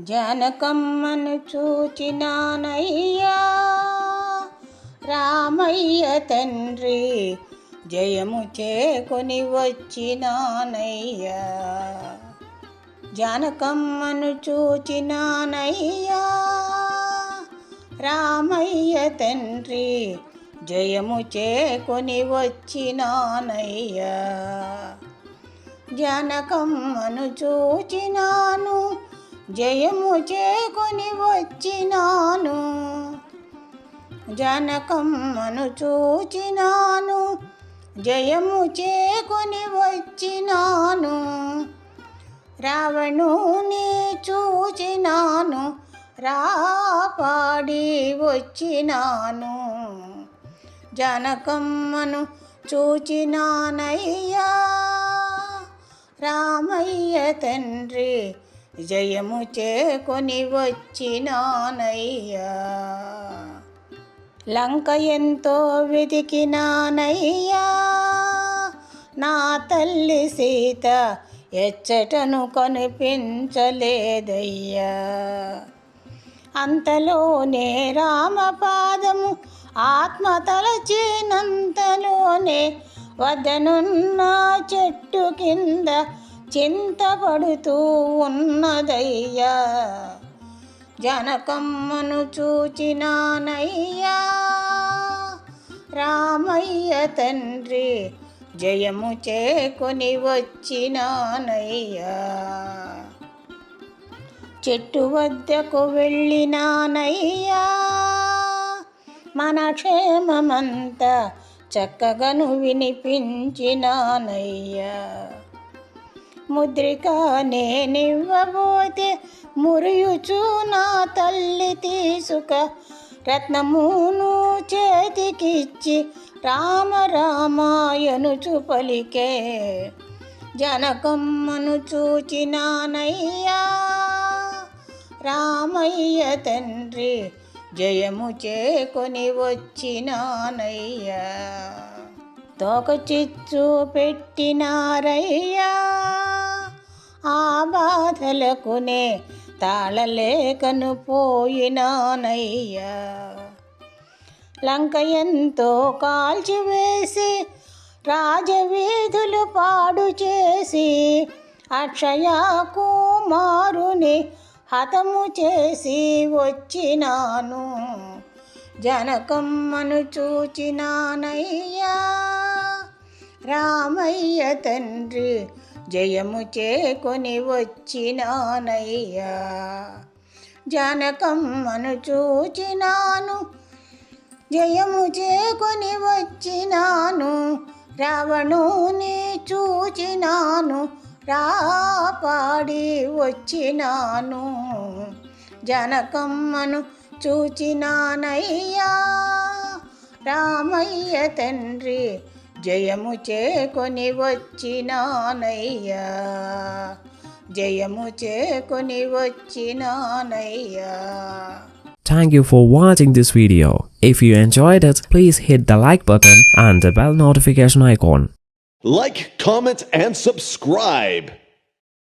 జానకమ్మను చూచినానయ్యా రామయ్య తండ్రి, జయము చేకొని వచ్చినానయ్యా. జానకమ్మను చూచినానయ్యా రామయ్య తండ్రి, జయము చేకొని వచ్చినానయ్యా. జానకమ్మను చూచినాను, జయము చేకొని వచ్చినాను. జానకమ్మను చూచినాను, జయము చేకొని వచ్చినాను. రావణుని చూచినాను, రాపాడి వచ్చినాను. జానకమ్మను చూచినానయ్యా రామయ్య తండ్రి, జయము చేకొని వచ్చినానయ్యా. లంక ఎంతో వెతికినానయ్యా, నా తల్లి సీత ఎచ్చటను కనిపించలేదయ్యా. అంతలోనే రామపాదము ఆత్మ తలచినంతలోనే వద్దనున్న చెట్టు కింద చింతపడుతూ ఉన్నదయ్యా. జానకమ్మను చూచినానయ్యా రామయ్య తండ్రి, జయము చేకొని వచ్చినానయ్యా. చెట్టు వద్దకు వెళ్ళినానయ్యా, మన క్షేమమంతా చక్కగను వినిపించినానయ్యా. ముద్రిక నేనివ్వబోతే మురియుచు నా తల్లి తీసుక, రత్నమును చేతికిచ్చి రామ రామాయనుచు పలికే. జానకమ్మను చూచినానయ్యా రామయ్య తండ్రి, జయము చేకొని వచ్చినానయ్యా. తోక చిచ్చు పెట్టినారయ్యా, ఆ బాధలకునే తాళలేకను పోయినానయ్యా. లంక ఎంతో కాల్చివేసి రాజవీధులు పాడు చేసి, అక్షయ కుమారుని హతము చేసి వచ్చినాను. జానకమ్మను చూచినానయ్యా రామయ్య తండ్రి, జయము చేకొని వచ్చినానయ్యా. జానకమ్మను చూచినాను, జయము చేకొని వచ్చినాను. రావణుని చూచినాను, రాపాడి వచ్చినాను. జానకమ్మను చూచినానయ్యా రామయ్య తండ్రి, జయము చేకొని వచ్చినానయ్యా. జయము చేకొని వచ్చినానయ్యా. Thank you for watching this video. If you enjoyed it, please hit the like button and the bell notification icon. Like, comment, and subscribe.